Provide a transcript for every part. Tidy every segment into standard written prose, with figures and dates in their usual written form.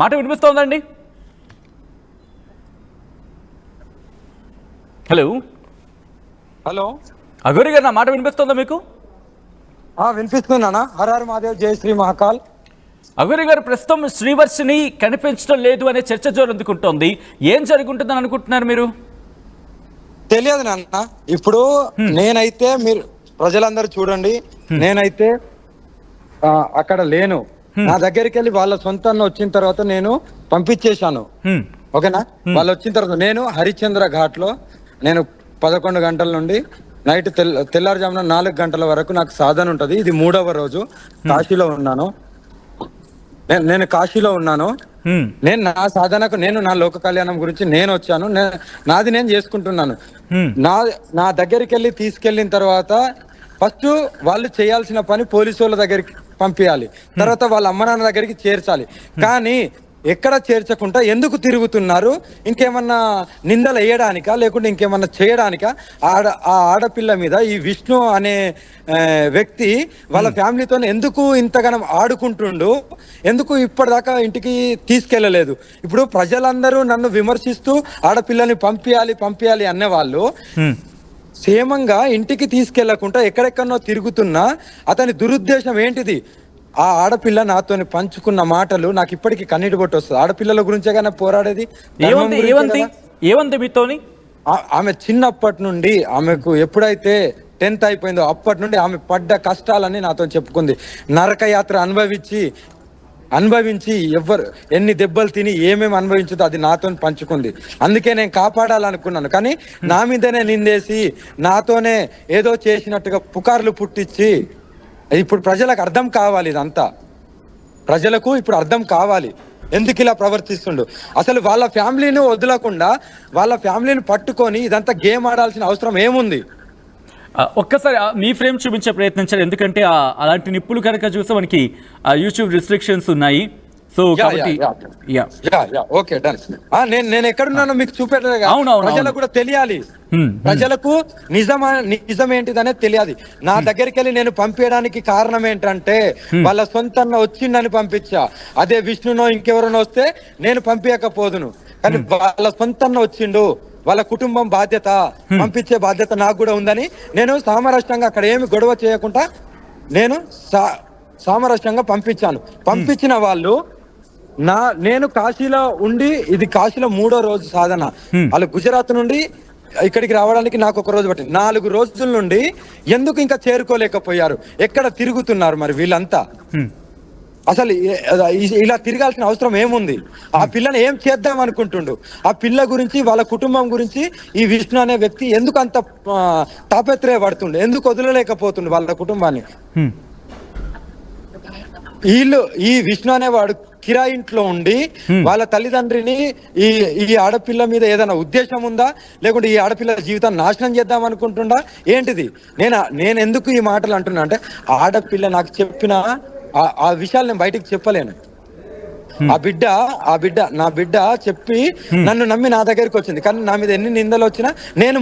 మాట వినిపిస్తోందండి? Hello hello Aghori గారు, నా మాట వినిపిస్తోందా మీకు? వినిపిస్తుందన్నా. హరహర మహాదేవ్, జై శ్రీ మహాకాల్. అఘోరి గారు, ప్రస్తుతం శ్రీవర్షిని కనిపించడం లేదు అనే చర్చ జోరందుకుంటోంది. ఏం జరుగుంటుందని అనుకుంటున్నారు మీరు? తెలియదు నాన్న. ఇప్పుడు నేనైతే, మీరు ప్రజలందరూ చూడండి, నేనైతే అక్కడ లేను. నా దగ్గరికి వెళ్ళి వాళ్ళ సొంతంగా వచ్చిన తర్వాత నేను పంపించేశాను. ఓకేనా? వాళ్ళు వచ్చిన తర్వాత నేను హరిశ్చంద్ర ఘాట్ లో నేను 11 గంటల నుండి నైట్ తెల్లారుజామున 4 గంటల వరకు నాకు సాధన ఉంటది. ఇది 3వ రోజు. కాశీలో ఉన్నాను. నేను కాశీలో ఉన్నాను. నేను నా సాధనకు, నేను నా లోక కళ్యాణం గురించి నేను వచ్చాను. నాది నేను చేసుకుంటున్నాను. నా దగ్గరికి వెళ్ళి తీసుకెళ్లిన తర్వాత ఫస్ట్ వాళ్ళు చేయాల్సిన పని పోలీసు వాళ్ళ దగ్గరికి పంపించాలి, తర్వాత వాళ్ళ అమ్మ నాన్న దగ్గరికి చేర్చాలి. కానీ ఎక్కడ చేర్చకుండా ఎందుకు తిరుగుతున్నారు? ఇంకేమన్నా నిందలు వేయడానికా, లేకుంటే ఇంకేమన్నా చేయడానికా? ఆ ఆడపిల్ల మీద ఈ విష్ణు అనే వ్యక్తి వాళ్ళ ఫ్యామిలీతో ఎందుకు ఇంతగానం ఆడుకుంటుండు? ఎందుకు ఇప్పటిదాకా ఇంటికి తీసుకెళ్ళలేదు? ఇప్పుడు ప్రజలందరూ నన్ను విమర్శిస్తూ ఆడపిల్లని పంపించాలి అనేవాళ్ళు క్షేమంగా ఇంటికి తీసుకెళ్లకుండా ఎక్కడెక్కడో తిరుగుతున్నా అతని దురుద్దేశం ఏంటిది? ఆ ఆడపిల్ల నాతోని పంచుకున్న మాటలు నాకు ఇప్పటికీ కన్నీటి బొట్టు వస్తుంది. ఆడపిల్లల గురించే కానీ పోరాడేది. ఏమంది మీతోని? ఆమె చిన్నప్పటి నుండి, ఆమెకు ఎప్పుడైతే 10th అయిపోయిందో అప్పటి నుండి ఆమె పడ్డ కష్టాలని నాతో చెప్పుకుంది. నరకయాత్ర అనుభవించి ఎవరు ఎన్ని దెబ్బలు తిని ఏమేమి అనుభవించుదో అది నాతో పంచుకుంది. అందుకే నేను కాపాడాలనుకున్నాను. కానీ నా మీదనే నిందేసి నాతోనే ఏదో చేసినట్టుగా పుకార్లు పుట్టించి, ఇప్పుడు ప్రజలకు అర్థం కావాలి. ఇదంతా ప్రజలకు ఇప్పుడు అర్థం కావాలి ఎందుకు ఇలా ప్రవర్తిస్తుండు. అసలు వాళ్ళ ఫ్యామిలీని వదలకుండా వాళ్ళ ఫ్యామిలీని పట్టుకొని ఇదంతా గేమ్ ఆడాల్సిన అవసరం ఏముంది? ఒక్కసారి మీ ఫ్రేమ్ చూపించే ప్రయత్నించారు, ఎందుకంటే అలాంటి నిప్పులు కనుక చూస్తే మనకి యూట్యూబ్ రిస్ట్రిక్షన్స్ ఉన్నాయి. So okay done. నేను ఎక్కడున్నానో మీకు చూపెట్టలే. ప్రజలకు కూడా తెలియాలి. ప్రజలకు నిజం ఏంటిదనే తెలియాలి. నా దగ్గరికి వెళ్ళి నేను పంపించడానికి కారణం ఏంటంటే వాళ్ళ సొంతంగా వచ్చిందని పంపించా. అదే విష్ణునో ఇంకెవరినో వస్తే నేను పంపించకపోదును. కానీ వాళ్ళ సొంతంగా వచ్చిండు, వాళ్ళ కుటుంబం బాధ్యత, పంపించే బాధ్యత నాకు కూడా ఉందని నేను సామరస్యంగా అక్కడ ఏమి గొడవ చేయకుండా నేను సామరస్యంగా పంపించాను. పంపించిన వాళ్ళు నేను కాశీలో ఉండి, ఇది కాశీలో 3వ రోజు సాధన. వాళ్ళు గుజరాత్ నుండి ఇక్కడికి రావడానికి నాకు 1 రోజు పట్టింది. 4 రోజుల నుండి ఎందుకు ఇంకా చేరుకోలేకపోయారు? ఎక్కడ తిరుగుతున్నారు మరి వీళ్ళంతా? అసలు ఇలా తిరగాల్సిన అవసరం ఏముంది? ఆ పిల్లని ఏం చేద్దాం అనుకుంటుండు? ఆ పిల్ల గురించి, వాళ్ళ కుటుంబం గురించి ఈ విష్ణు అనే వ్యక్తి ఎందుకు అంత తాపత్రయపడుతుండు? ఎందుకు వదలలేకపోతుండు వాళ్ళ కుటుంబాన్ని? ఈ విష్ణు అనేవాడు కిరాయి ఇంట్లో ఉండి వాళ్ళ తల్లిదండ్రిని ఈ ఆడపిల్ల మీద ఏదైనా ఉద్దేశం ఉందా? లేకుంటే ఈ ఆడపిల్ల జీవితాన్ని నాశనం చేద్దాం అనుకుంటుండా ఏంటిది? నేను ఎందుకు ఈ మాటలు అంటున్నా అంటే, ఆడపిల్ల నాకు చెప్పిన ఆ విషయాలు నేను బయటికి చెప్పలేను. నా బిడ్డ చెప్పి నన్ను నమ్మి నా దగ్గరికి వచ్చింది. కానీ నా మీద ఎన్ని నిందలు వచ్చినా నేను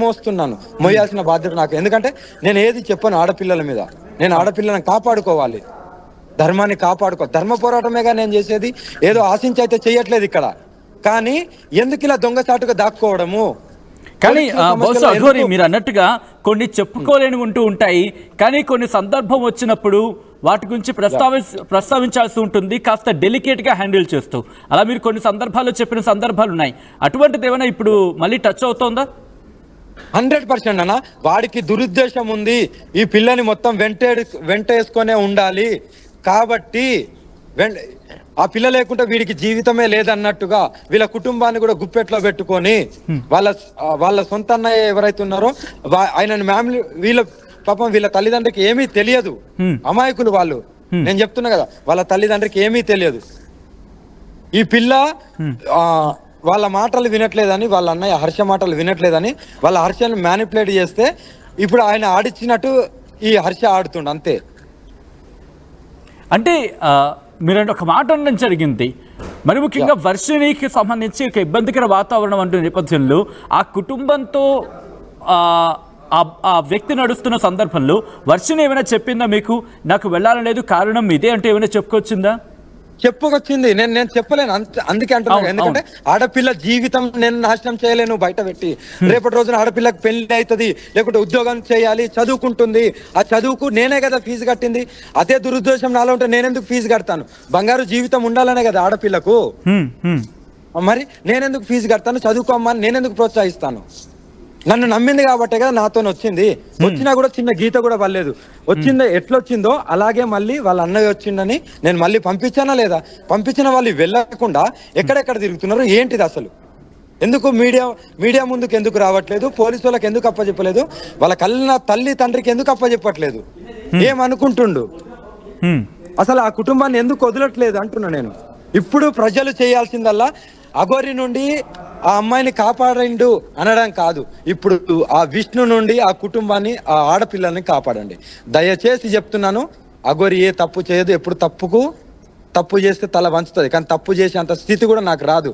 మోస్తున్నాను. మోయాల్సిన బాధ్యత నాకు. ఎందుకంటే నేను ఏది చెప్పను ఆడపిల్లల మీద. నేను ఆడపిల్లలను కాపాడుకోవాలి, ధర్మాన్ని ధర్మ పోరాటమేగా నేను చేసేది. ఏదో ఆశించి అయితే చేయట్లేదు ఇక్కడ. కానీ ఎందుకు ఇలా దొంగచాటుగా దాక్కోవడము? కానీ బహుశా అఘోరి మీరు అన్నట్టుగా కొన్ని చెప్పుకోలేని ఉంటూ ఉంటాయి. కానీ కొన్ని సందర్భం వచ్చినప్పుడు వాటి గురించి ప్రస్తావించాల్సి ఉంటుంది, కాస్త డెలికేట్గా హ్యాండిల్ చేస్తూ. అలా మీరు కొన్ని సందర్భాల్లో చెప్పిన సందర్భాలు ఉన్నాయి. అటువంటిది ఏమైనా ఇప్పుడు మళ్ళీ టచ్ అవుతోందా? 100% అన్న. వాడికి దురుద్దేశం ఉంది. ఈ పిల్లని మొత్తం వెంటేసుకొనే ఉండాలి. కాబట్టి ఆ పిల్ల లేకుంటే వీడికి జీవితమే లేదన్నట్టుగా వీళ్ళ కుటుంబాన్ని కూడా గుప్పెట్లో పెట్టుకొని వాళ్ళ సొంత అన్నయ్య ఎవరైతే ఉన్నారో ఆయన వీళ్ళ తల్లిదండ్రికి ఏమీ తెలియదు. అమాయకులు వాళ్ళు. నేను చెప్తున్నా కదా, వాళ్ళ తల్లిదండ్రికి ఏమీ తెలియదు. ఈ పిల్ల వాళ్ళ మాటలు వినట్లేదని, వాళ్ళ అన్నయ్య హర్ష మాటలు వినట్లేదని వాళ్ళ హర్షను మ్యానిపులేట్ చేస్తే ఇప్పుడు ఆయన ఆడిచ్చినట్టు ఈ హర్ష ఆడుతుండ అంతే. అంటే మీరంటే ఒక మాట అనడం జరిగింది, మరి ముఖ్యంగా వర్షినికి సంబంధించి ఒక ఇబ్బందికర వాతావరణం అంటున్న నేపథ్యంలో ఆ కుటుంబంతో ఆ వ్యక్తి నడుస్తున్న సందర్భంలో వర్షిని ఏమైనా చెప్పిందా మీకు, నాకు వెళ్ళాలని లేదు కారణం ఇదే అంటే ఏమైనా చెప్పుకొచ్చిందా? చెప్పుకొచ్చింది. నేను చెప్పలేను, అందుకే అంటున్నాను. ఎందుకంటే ఆడపిల్ల జీవితం నేను నాశనం చేయలేను బయట పెట్టి. రేపటి రోజున ఆడపిల్లకి పెళ్లి అవుతుంది, లేకుంటే ఉద్యోగం చేయాలి, చదువుకుంటుంది. ఆ చదువుకు నేనే కదా ఫీజు కట్టింది. అదే దురుద్దేశం నాలో ఉంటే నేనెందుకు ఫీజు కడతాను? బంగారు జీవితం ఉండాలనే కదా ఆడపిల్లకు. మరి నేనెందుకు ఫీజు కడతాను? చదువుకోమ్మని నేనెందుకు ప్రోత్సహిస్తాను? నన్ను నమ్మింది కాబట్టే కదా నాతో వచ్చింది. వచ్చినా కూడా చిన్న గీత కూడా పర్లేదు. వచ్చిందో ఎట్లొచ్చిందో అలాగే మళ్ళీ వాళ్ళ అన్నయ్య వచ్చిందని నేను మళ్ళీ పంపించానా లేదా? పంపించిన వాళ్ళు వెళ్ళకుండా ఎక్కడెక్కడ తిరుగుతున్నారు, ఏంటిది అసలు? ఎందుకు మీడియా ముందుకు ఎందుకు రావట్లేదు? పోలీసు వాళ్ళకి ఎందుకు అప్పచెప్పలేదు? వాళ్ళ కళ్ళ తల్లి తండ్రికి ఎందుకు అప్పచెప్పట్లేదు? ఏమనుకుంటుండు అసలు? ఆ కుటుంబాన్ని ఎందుకు వదలట్లేదు అంటున్నా నేను. ఇప్పుడు ప్రజలు చేయాల్సిందల్లా అఘోరి నుండి ఆ అమ్మాయిని కాపాడండు అనడం కాదు, ఇప్పుడు ఆ విష్ణు నుండి ఆ కుటుంబాన్ని, ఆ ఆడపిల్లల్ని కాపాడండి. దయచేసి చెప్తున్నాను, అఘోరి ఏ తప్పు చేయదు. ఎప్పుడు తప్పు చేస్తే తల వంచుతుంది, కానీ తప్పు చేసేంత స్థితి కూడా నాకు రాదు.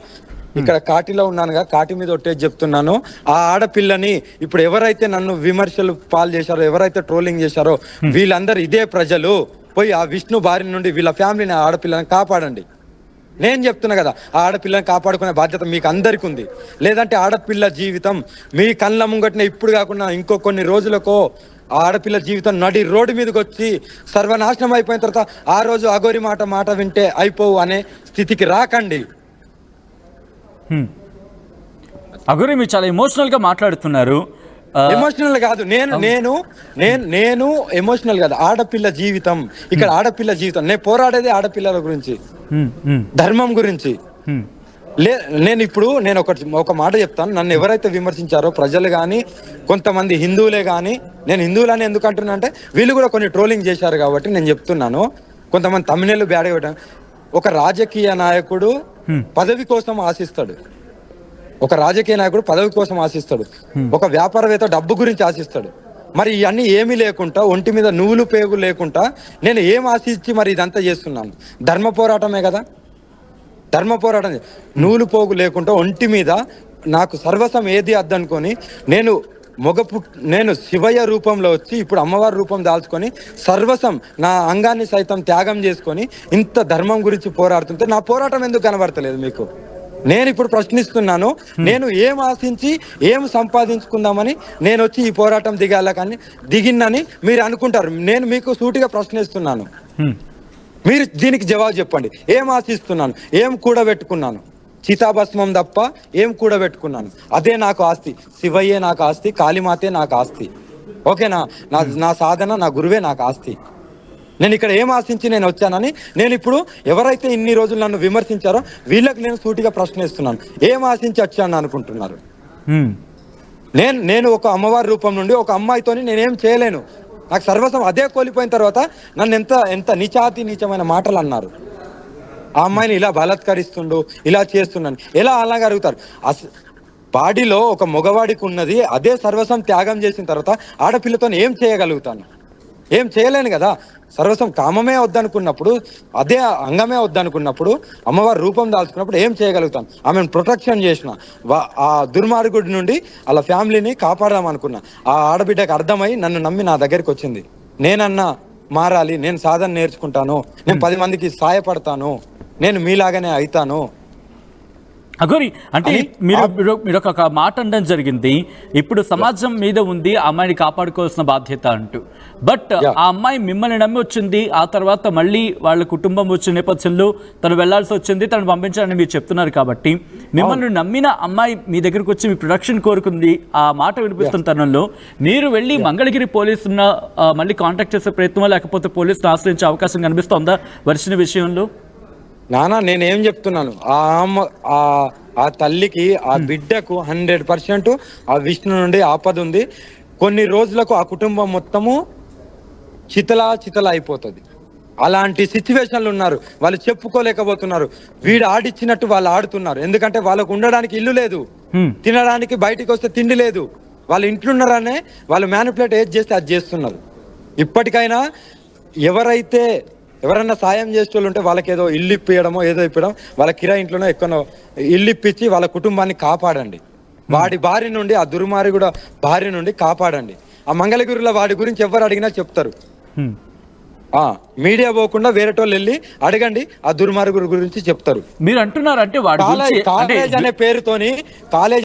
ఇక్కడ కాటిలో ఉన్నానుగా, కాటి మీద ఒట్టేసి చెప్తున్నాను. ఆ ఆడపిల్లని ఇప్పుడు ఎవరైతే నన్ను విమర్శలు పాలు చేశారో, ఎవరైతే ట్రోలింగ్ చేశారో, వీళ్ళందరూ ఇదే ప్రజలు. పోయి ఆ విష్ణు బారి నుండి వీళ్ళ ఫ్యామిలీని, ఆ ఆడపిల్లని కాపాడండి. నేను చెప్తున్నా కదా, ఆ ఆడపిల్లని కాపాడుకునే బాధ్యత మీకు అందరికీ ఉంది. లేదంటే ఆడపిల్ల జీవితం మీ కళ్ళ ముంగట్నే ఇప్పుడు కాకుండా ఇంకో కొన్ని రోజులకో ఆ ఆడపిల్ల జీవితం నడి రోడ్డు మీదకి వచ్చి సర్వనాశనం అయిపోయిన తర్వాత ఆ రోజు అఘోరి మాట వింటే అయిపోవు అనే స్థితికి రాకండి. అఘోరి మీరు చాలా ఎమోషనల్ గా మాట్లాడుతున్నారు. ఎమోషనల్ కాదు, నేను ఎమోషనల్ కాదు. ఆడపిల్ల జీవితం, ఇక్కడ ఆడపిల్ల జీవితం. నేను పోరాడేది ఆడపిల్లల గురించి, ధర్మం గురించి. నేను ఒక మాట చెప్తాను. నన్ను ఎవరైతే విమర్శించారో ప్రజలు కానీ, కొంతమంది హిందువులే కానీ, నేను హిందువులని ఎందుకు అంటున్నా అంటే వీళ్ళు కూడా కొన్ని ట్రోలింగ్ చేశారు కాబట్టి నేను చెప్తున్నాను. కొంతమంది తమిళలు బ్యాడ్ పెట్టారు. ఒక రాజకీయ నాయకుడు పదవి కోసం ఆశిస్తాడు, ఒక రాజకీయ నాయకుడు పదవి కోసం ఆశిస్తాడు, ఒక వ్యాపారవేత్త డబ్బు గురించి ఆశిస్తాడు. మరి ఇవన్నీ ఏమీ లేకుండా, ఒంటి మీద నువ్వులు పేగులు లేకుండా నేను ఏం ఆశించి మరి ఇదంతా చేస్తున్నాను? ధర్మ పోరాటమే కదా, ధర్మ పోరాటం. నువ్వులు పోగు లేకుండా ఒంటి మీద నాకు సర్వస్వం ఏది అద్దనుకొని నేను శివయ్య రూపంలో వచ్చి ఇప్పుడు అమ్మవారి రూపం దాల్చుకొని సర్వస్వం నా అంగాన్ని సైతం త్యాగం చేసుకొని ఇంత ధర్మం గురించి పోరాడుతుంటే నా పోరాటం ఎందుకు కనబడతలేదు మీకు? నేను ఇప్పుడు ప్రశ్నిస్తున్నాను. నేను ఏం ఆశించి ఏం సంపాదించుకుందామని నేను వచ్చి ఈ పోరాటం దిగిన్నని మీరు అనుకుంటారు. నేను మీకు సూటిగా ప్రశ్నిస్తున్నాను, మీరు దీనికి జవాబు చెప్పండి. ఏం ఆశిస్తున్నాను? ఏం కూడబెట్టుకున్నాను? చితాభస్మం తప్ప ఏం కూడబెట్టుకున్నాను? అదే నాకు ఆస్తి. శివయ్యే నాకు ఆస్తి, కాళీమాతే నాకు ఆస్తి. ఓకేనా? నా సాధన, నా గురువే నాకు ఆస్తి. నేను ఇక్కడ ఏం ఆశించి నేను వచ్చానని నేను ఇప్పుడు ఎవరైతే ఇన్ని రోజులు నన్ను విమర్శించారో వీళ్ళకి నేను సూటిగా ప్రశ్నిస్తున్నాను. ఏం ఆశించి వచ్చాను అనుకుంటున్నారు? నేను ఒక అమ్మవారి రూపం నుండి ఒక అమ్మాయితోని నేనేం చేయలేను. నాకు సర్వస్వం అదే కోల్పోయిన తర్వాత నన్ను ఎంత నీచమైన మాటలు అన్నారు. ఆ అమ్మాయిని ఇలా బలాత్కరిస్తుండు, ఇలా చేస్తున్నాను, ఎలా అలాగే అడుగుతారు? బాడీలో ఒక మగవాడికి ఉన్నది అదే సర్వస్వం త్యాగం చేసిన తర్వాత ఆడపిల్లతో ఏం చేయగలుగుతాను? ఏం చేయలేను కదా. సర్వస్వం కామమే వద్దనుకున్నప్పుడు, అదే అంగమే వద్దనుకున్నప్పుడు, అమ్మవారి రూపం దాల్చుకున్నప్పుడు ఏం చేయగలుగుతాను? ఆమెను ప్రొటెక్షన్ చేసిన ఆ దుర్మార్గుడి నుండి వాళ్ళ ఫ్యామిలీని కాపాడదాం అనుకున్నా. ఆ ఆడబిడ్డకు అర్థమై నన్ను నమ్మి నా దగ్గరికి వచ్చింది. నేనన్నా మారాలి, నేను సాధన నేర్చుకుంటాను, నేను 10 మందికి సాయపడతాను, నేను మీలాగానే అవుతాను. అఘోరి అంటే మీరు ఒక మాట అనడం జరిగింది, ఇప్పుడు సమాజం మీద ఉంది అమ్మాయిని కాపాడుకోవాల్సిన బాధ్యత అంటూ. బట్ ఆ అమ్మాయి మిమ్మల్ని నమ్మి వచ్చింది, ఆ తర్వాత మళ్ళీ వాళ్ళ కుటుంబం వచ్చిన నేపథ్యంలో తను వెళ్లాల్సి వచ్చింది, తను పంపించాలని మీరు చెప్తున్నారు. కాబట్టి మిమ్మల్ని నమ్మిన అమ్మాయి మీ దగ్గరకు వచ్చి మీ ప్రొటెక్షన్ కోరుకుంది, ఆ మాట వినిపిస్తున్న తరుణంలో మీరు వెళ్ళి మంగళగిరి పోలీసున్న మళ్ళీ కాంటాక్ట్ చేసే ప్రయత్నం, లేకపోతే పోలీసును ఆశ్రయించే అవకాశం కనిపిస్తోందా వర్షిని విషయంలో? నానా నేనేం చెప్తున్నాను, ఆ తల్లికి, ఆ బిడ్డకు 100% ఆ విష్ణు నుండి ఆపద ఉంది. కొన్ని రోజులకు ఆ కుటుంబం మొత్తము చితలా అయిపోతుంది. అలాంటి సిచ్యువేషన్లు ఉన్నారు. వాళ్ళు చెప్పుకోలేకపోతున్నారు. వీడు ఆడిచ్చినట్టు వాళ్ళు ఆడుతున్నారు. ఎందుకంటే వాళ్ళకు ఉండడానికి ఇల్లు లేదు, తినడానికి బయటికి వస్తే తిండి లేదు. వాళ్ళు ఇంట్లో ఉన్నారనే వాళ్ళు మ్యానిపులేట్ ఏది చేస్తే అది చేస్తున్నారు. ఇప్పటికైనా ఎవరన్నా సాయం చేసేవాళ్ళు ఉంటే వాళ్ళకి ఏదో ఇల్లు ఇప్పియడమో ఏదో ఇప్పడం, వాళ్ళ కిరాయి ఇంట్లోనో ఎక్కడో ఇల్లు ఇప్పించి వాళ్ళ కుటుంబాన్ని కాపాడండి. వాడి బారి నుండి, ఆ దుర్మార్గుడు బారి నుండి కాపాడండి. ఆ మంగళగిరిలో వాడి గురించి ఎవరు అడిగినా చెప్తారు. మీడియా పోకుండా వేరేటోళ్ళు వెళ్ళి అడగండి, ఆ దుర్మార్గుడి గురించి చెప్తారు. మీరు అంటున్నారు అంటే వాడి గురించి కాలేజ్ అనే పేరుతోని కాలేజ్